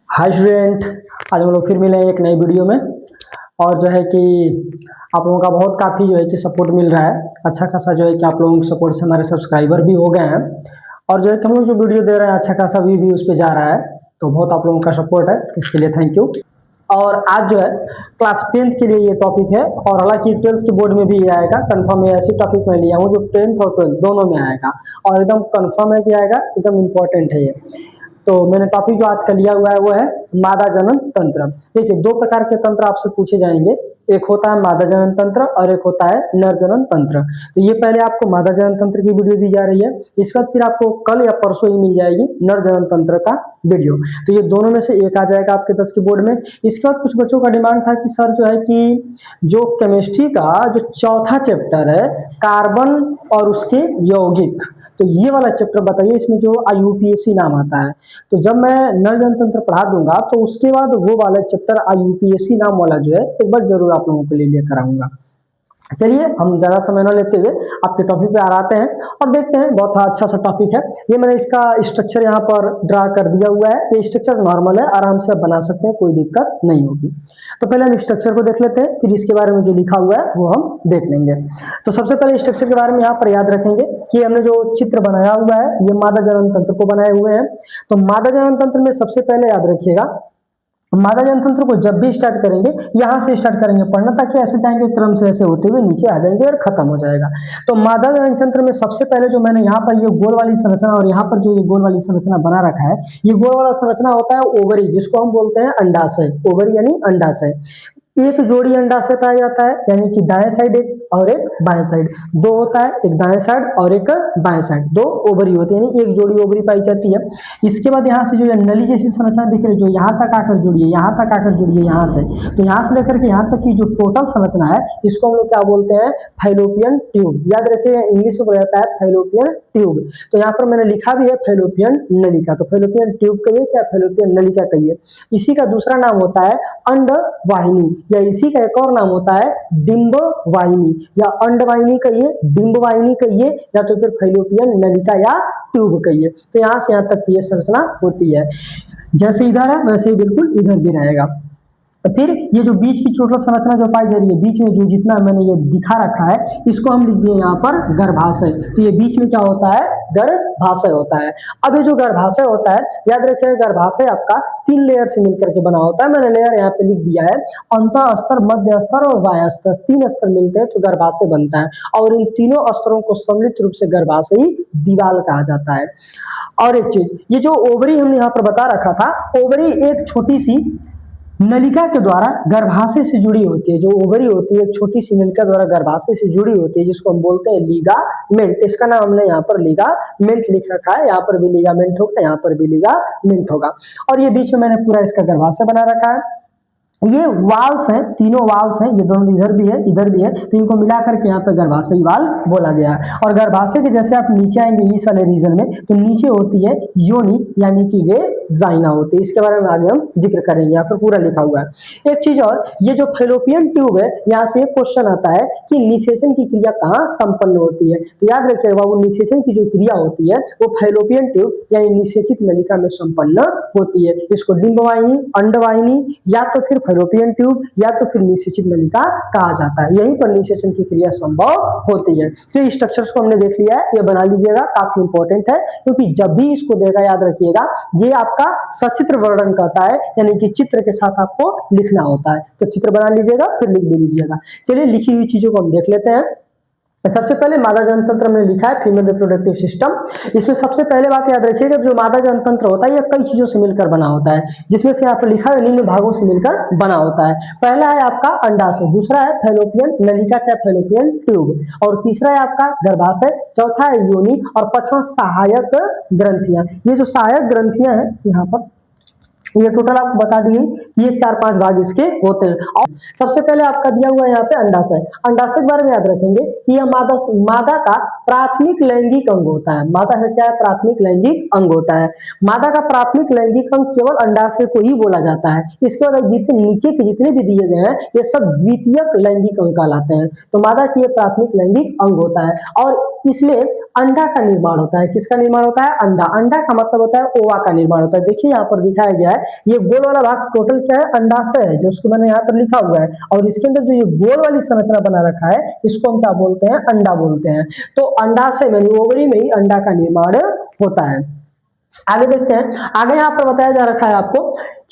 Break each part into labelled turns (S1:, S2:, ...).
S1: Hi student, आज हम लोग फिर मिले हैं एक नई वीडियो में। और जो है कि आप लोगों का बहुत काफ़ी जो है कि सपोर्ट मिल रहा है। अच्छा खासा जो है कि आप लोगों के सपोर्ट से हमारे सब्सक्राइबर भी हो गए हैं। और जो है कि हम लोग जो वीडियो दे रहे हैं अच्छा खासा व्यू भी उस पर जा रहा है। तो बहुत आप लोगों का सपोर्ट है, इसके लिए थैंक यू। और आज जो है क्लास 10th के लिए ये टॉपिक है। और हालांकि 12th के बोर्ड में भी ये आएगा कंफर्म है। ऐसी टॉपिक मैं लिया हूँ जो 10th और 12th दोनों में आएगा और एकदम कंफर्म है कि आएगा, एकदम इम्पोर्टेंट है ये। तो मैंने टॉपिक जो आज का लिया हुआ है वो है मादा जनन तंत्र। देखिए, दो प्रकार के तंत्र आपसे पूछे जाएंगे, एक होता है मादा जनन तंत्र और एक होता है नर जनन तंत्र। तो ये पहले आपको मादा जनन तंत्र की वीडियो दी जा रही है, इसके बाद फिर आपको कल या परसों ही मिल जाएगी नर जनन तंत्र का वीडियो। तो ये दोनों में से एक आ जाएगा आपके 10 के बोर्ड में। इसके बाद कुछ बच्चों का डिमांड था कि सर जो है कि जो केमिस्ट्री का जो चौथा चैप्टर है कार्बन और उसके यौगिक, तो ये वाला चैप्टर बताइए, इसमें जो IUPAC नाम आता है। तो जब मैं नर जनतंत्र पढ़ा दूंगा तो उसके बाद वो वाला चैप्टर IUPAC नाम वाला जो है एक बार जरूर आप लोगों के लिए लेकर आऊंगा। चलिए हम ज्यादा समय न लेते हुए आपके टॉपिक पे आते हैं और देखते हैं। बहुत अच्छा सा टॉपिक है ये। मैंने इसका स्ट्रक्चर यहाँ पर ड्रा कर दिया हुआ है। ये स्ट्रक्चर नॉर्मल है, आराम से आप बना सकते हैं, कोई दिक्कत नहीं होगी। तो पहले हम स्ट्रक्चर को देख लेते हैं, फिर इसके बारे में जो लिखा हुआ है वो हम देख लेंगे। तो सबसे पहले स्ट्रक्चर के बारे में यहाँ पर याद रखेंगे कि हमने जो चित्र बनाया हुआ है ये मादा जनन तंत्र को बनाए हुए हैं। तो मादा जनन तंत्र में सबसे पहले याद रखिएगा, मादा जनन तंत्र को जब भी स्टार्ट करेंगे यहाँ से स्टार्ट करेंगे पढ़ना, ताकि ऐसे जाएंगे क्रम से ऐसे होते हुए नीचे आ जाएंगे और खत्म हो जाएगा। तो मादा जनन तंत्र में सबसे पहले जो मैंने यहाँ पर ये गोल वाली संरचना और यहाँ पर जो ये गोल वाली संरचना बना रखा है, ये गोल वाला संरचना होता है ओवरी, जिसको हम बोलते हैं अंडाशय। ओवरी यानी अंडाशय। एक जोड़ी अंडाशय पाया जाता है, यानी कि दाएं साइड एक और एक बाएं साइड, दो होता है, एक दाएं साइड और एक बाएं साइड, दो ओवरी होती है, यानी एक जोड़ी ओवरी पाई जाती है। इसके बाद यहाँ से जो नली जैसी संरचना दिख रही है, जो यहाँ तक आकर जुड़ी है, यहाँ तक आकर जुड़ी है, यहाँ से तो यहाँ से लेकर के यहाँ तक की जो टोटल संरचना है इसको हम लोग क्या बोलते हैं, फैलोपियन ट्यूब। याद रखिए, इंग्लिश में बोला जाता है फैलोपियन ट्यूब। तो यहाँ पर मैंने लिखा भी है फैलोपियन नलिका। तो फैलोपियन ट्यूब कहिए चाहे फैलोपियन नलिका कहिए। इसी का दूसरा नाम होता है अंडवाहिनी, या इसी का एक और नाम होता है डिंब वाहिनी, या अंडवाहिनी कहिए, डिंब वाहिनी कहिए, या तो फिर फैलोपियन नलिका या ट्यूब कहिए। तो यहाँ से यहाँ तक की ये संरचना होती है। जैसे इधर है वैसे ही बिल्कुल इधर भी रहेगा। तो फिर ये जो बीच की टोटल संरचना जो पाई जा रही है, बीच में जो जितना मैंने ये दिखा रखा है इसको हम लिख दिए यहाँ पर गर्भाशय। तो ये बीच में क्या होता है, गर्भाशय होता है। अब ये जो गर्भाशय होता है, याद रखिए गर्भाशय आपका 3 लेयर से मिलकर के बना होता है। मैंने लेयर यहाँ पे लिख दिया है, अंतः स्तर, मध्य स्तर और बाह्य स्तर, 3 स्तर मिलते हैं तो गर्भाशय बनता है। और इन तीनों स्तरों को सम्मिलित रूप से गर्भाशयी दीवार कहा जाता है। और एक चीज, ये जो ओवरी हमने यहाँ पर बता रखा था, ओवरी एक छोटी सी नलिका के द्वारा गर्भाशय से जुड़ी होती है। जो ओवरी होती है एक छोटी सी नलिका द्वारा गर्भाशय से जुड़ी होती है, जिसको हम बोलते हैं लिगामेंट। इसका नाम हमने यहाँ पर लिगामेंट लिख रखा है। यहाँ पर भी लिगामेंट होगा, यहाँ पर भी लिगामेंट होगा। और ये बीच में मैंने पूरा इसका गर्भाशय बना रखा है। ये वाल्स हैं, तीनों वाल्स हैं, ये दोनों इधर भी है इधर भी है, तो इनको मिलाकर के यहाँ पे गर्भाशयी वाल बोला गया है। और गर्भाशय के जैसे आप नीचे आएंगे इस वाले रीजन में, तो नीचे होती है योनि, यानी कि वे जाइना होती है। इसके बारे में आगे हम जिक्र करेंगे, यहाँ पर पूरा लिखा हुआ है। एक चीज और, ये जो फैलोपियन ट्यूब है, यहाँ से एक क्वेश्चन आता है कि निषेचन की क्रिया कहाँ संपन्न होती है। तो याद रखिएगा बाबू, निषेचन की जो क्रिया होती है वो फैलोपियन ट्यूब यानी निषेचित नलिका में संपन्न होती है। इसको डिंबवाहिनी, अंडवाहिनी, या तो फिर फैलोपियन ट्यूब, या तो फिर निषेचित नलिका कहा जाता है। यहीं पर निषेचन की क्रिया संभव होती है। तो स्ट्रक्चर्स को हमने देख लिया है, ये बना लीजिएगा, काफी इंपॉर्टेंट है, क्योंकि जब भी इसको देगा याद रखिएगा ये आपका सचित्र वर्णन करता है, यानी कि चित्र के साथ आपको लिखना होता है। तो चित्र बना लीजिएगा फिर लिख भी लीजिएगा। चलिए लिखी हुई चीजों को हम देख लेते हैं। सबसे पहले मादा जनन तंत्र में लिखा है फीमेल रिप्रोडक्टिव सिस्टम। इसमें सबसे पहले बात याद रखिएगा, जो मादा जनन तंत्र होता है ये कई चीजों से मिलकर बना होता है, जिसमें से यहाँ पर लिखा है निम्न भागों से मिलकर बना होता है। पहला है आपका अंडाशय, दूसरा है फैलोपियन नलिका चाहे फैलोपियन ट्यूब, और तीसरा है आपका गर्भाशय, चौथा है योनि, और पांचवा सहायक ग्रंथियां। ये जो सहायक ग्रंथियां हैं यहाँ पर, ये टोटल आपको बता दी गई, ये 4-5 भाग इसके होते हैं। और सबसे पहले आपका दिया हुआ है यहाँ पे अंडाशय। अंडाशय के बारे में याद रखेंगे कि यह मादा का प्राथमिक लैंगिक अंग होता है। मादा है क्या है, प्राथमिक लैंगिक अंग होता है। मादा का प्राथमिक लैंगिक अंग केवल अंडाशय को ही बोला जाता है। इसके बाद जितने नीचे के जितने भी दिए गए हैं ये सब द्वितीयक लैंगिक अंग कहलाते हैं। तो मादा की ये प्राथमिक लैंगिक अंग होता है। और इसमें अंडा का निर्माण होता है। किसका निर्माण होता है? अंडा। अंडा का मतलब होता है ओवा का निर्माण होता है। देखिए यहाँ पर दिखाया गया है, ये गोल वाला भाग टोटल क्या है? अंडाशय है, जो उसको मैंने यहाँ पर लिखा हुआ है। और इसके अंदर जो ये गोल वाली संरचना बना रखा है, इसको हम क्या बोलते हैं? अंडा बोलते हैं। तो अंडाशय में, ओवरी में ही अंडा का निर्माण होता है। आगे देखते हैं। आगे यहाँ पर बताया जा रखा है आपको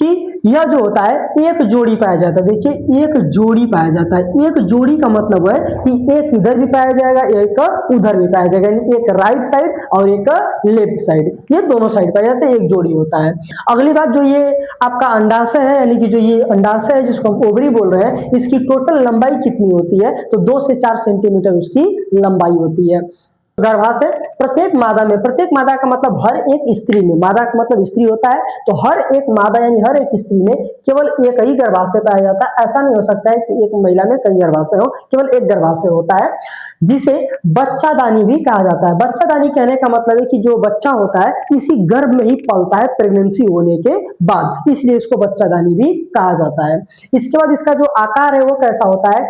S1: कि यह जो होता है एक जोड़ी पाया जाता है। देखिए एक जोड़ी पाया जाता है। एक जोड़ी का मतलब है कि एक इधर भी पाया जाएगा, एक उधर भी पाया जाएगा, यानी एक राइट साइड और एक लेफ्ट साइड, ये दोनों साइड पाया जाता है, एक जोड़ी होता है। अगली बात, जो ये आपका अंडाशय है, यानी कि जो ये अंडाशय है जिसको हम ओवरी बोल रहे हैं, इसकी टोटल लंबाई कितनी होती है? तो 2 से 4 सेंटीमीटर उसकी लंबाई होती है। गर्भाशय प्रत्येक मादा का मतलब हर एक स्त्री में, मादा का मतलब स्त्री होता है, तो हर एक मादा यानी हर एक स्त्री में केवल एक ही गर्भाशय पाया जाता है। ऐसा नहीं हो सकता है कि एक महिला में कई गर्भाशय हो, केवल एक गर्भाशय होता है, जिसे बच्चादानी भी कहा जाता है। बच्चादानी कहने का मतलब है कि जो बच्चा होता है इसी गर्भ में ही पलता है प्रेगनेंसी होने के बाद, इसलिए इसको बच्चादानी भी कहा जाता है। इसके बाद इसका जो आकार है वो कैसा होता है?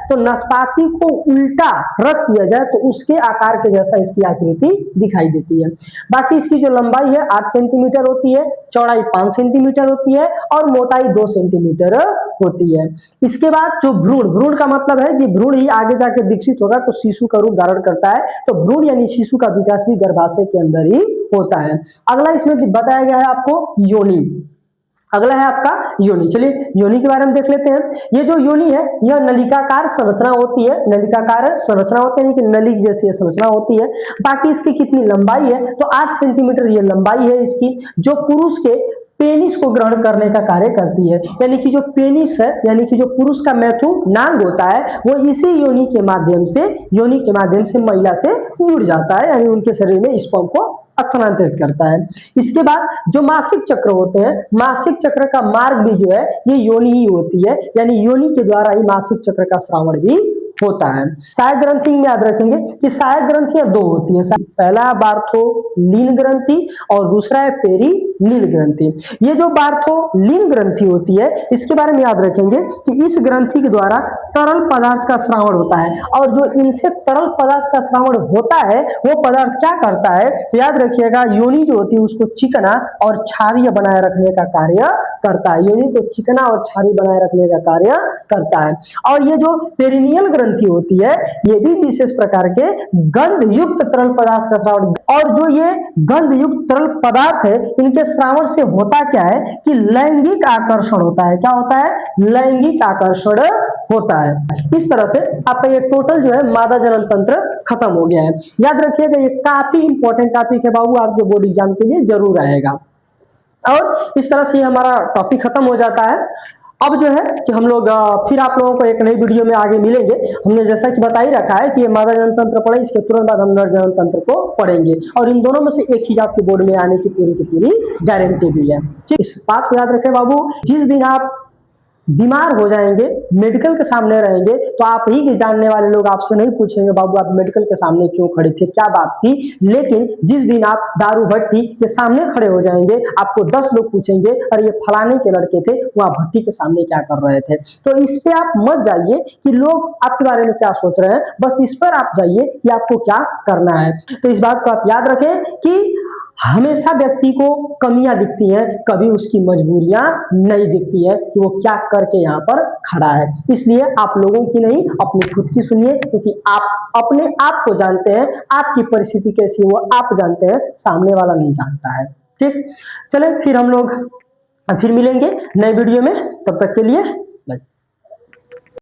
S1: तो नाशपाती को उल्टा रख दिया जाए तो उसके आकार के जैसा इसकी आकृति दिखाई देती है। बाकी इसकी जो लंबाई है 8 सेंटीमीटर होती है, चौड़ाई 5 सेंटीमीटर होती है और मोटाई 2 सेंटीमीटर होती है। इसके बाद जो भ्रूण का मतलब है कि भ्रूण ही आगे जाके विकसित होगा तो शिशु का रूप धारण करता है, तो भ्रूण यानी शिशु का विकास भी गर्भाशय के अंदर ही होता है। अगला इसमें बताया गया है आपको योनि। अगला है आपका योनि। चलिए योनि के बारे में देख लेते हैं। ये जो योनि है यह नलिकाकार संरचना होती है, नलिकाकार संरचना होती है, यानी कि नली जैसी संरचना होती है। बाकी इसकी कितनी लंबाई है? तो 8 सेंटीमीटर ये लंबाई है इसकी, जो पुरुष के पेनिस को ग्रहण करने का कार्य करती है। यानी कि जो पेनिस है, यानी कि जो पुरुष का मैथु नांग होता है, वो इसी योनि के माध्यम से महिला से जुड़ जाता है, यानी उनके शरीर में स्पर्म को स्थानांतरित करता है। इसके बाद जो मासिक चक्र होते हैं, मासिक चक्र का मार्ग भी जो है ये योनि ही होती है, यानी योनि के द्वारा ही मासिक चक्र का श्रावण भी होता है। सहायक ग्रंथि में याद रखेंगे कि सहायक ग्रंथियां 2 होती हैं। पहला बार्थोलीन ग्रंथि और दूसरा है पेरिनील ग्रंथि। ये जो बार्थोलीन ग्रंथि होती है इसके बारे में याद रखेंगे कि इस ग्रंथि के द्वारा तरल पदार्थ का श्रावण होता है, और जो इनसे तरल पदार्थ का श्रावण होता है वो पदार्थ क्या करता है? तो याद रखिएगा, योनि जो होती है उसको चिकना और क्षारीय बनाए रखने का कार्य करता है। योनि को चिकना और क्षारीय बनाए रखने का कार्य करता है। और ये जो पेरिनियल ग्रंथि होती है ये भी विशेष प्रकार के गंध युक्त तरल पदार्थ का श्रावण, और जो ये गंध युक्त तरल पदार्थ है इनके श्रावण से होता क्या है कि लैंगिक आकर्षण होता है। क्या होता है? लैंगिक आकर्षण होता है। इस तरह से आपका ये टोटल जो है मादा जनन तंत्र खत्म हो गया है। याद रखिएगा ये काफी इंपॉर्टेंट टॉपिक है बाबू, आपके बोर्ड एग्जाम के लिए जरूर आएगा। और इस तरह से हमारा टॉपिक खत्म हो जाता है। अब जो है कि हम लोग फिर आप लोगों को एक नई वीडियो में आगे मिलेंगे। हमने जैसा कि बता ही रखा है कि ये मादा जनन तंत्र पढ़े, इसके तुरंत बाद हम नर जनन तंत्र को पढ़ेंगे, और इन दोनों में से एक चीज आपके बोर्ड में आने की पूरी गारंटी भी है। इस बात को याद रखें बाबू, जिस दिन आप बीमार हो जाएंगे, मेडिकल के सामने रहेंगे, तो आप ही के जानने वाले लोग आपसे नहीं पूछेंगे बाबू आप मेडिकल के सामने क्यों खड़े थे, क्या बात थी। लेकिन जिस दिन आप दारू भट्टी के सामने खड़े हो जाएंगे आपको 10 लोग पूछेंगे अरे ये फलाने के लड़के थे वहां भट्टी के सामने क्या कर रहे थे। तो इस पे आप मत जाइए कि लोग आपके बारे में क्या सोच रहे हैं, बस इस पर आप जाइए कि आपको क्या करना है। तो इस बात को आप याद रखें कि हमेशा व्यक्ति को कमियां दिखती हैं, कभी उसकी मजबूरियां नहीं दिखती है कि वो क्या करके यहाँ पर खड़ा है। इसलिए आप लोगों की नहीं अपनी खुद की सुनिए, क्योंकि आप अपने आप को जानते हैं, आपकी परिस्थिति कैसी है वो आप जानते हैं, सामने वाला नहीं जानता है। ठीक, चलें फिर हम लोग फिर मिलेंगे नए वीडियो में, तब तक के लिए बाय।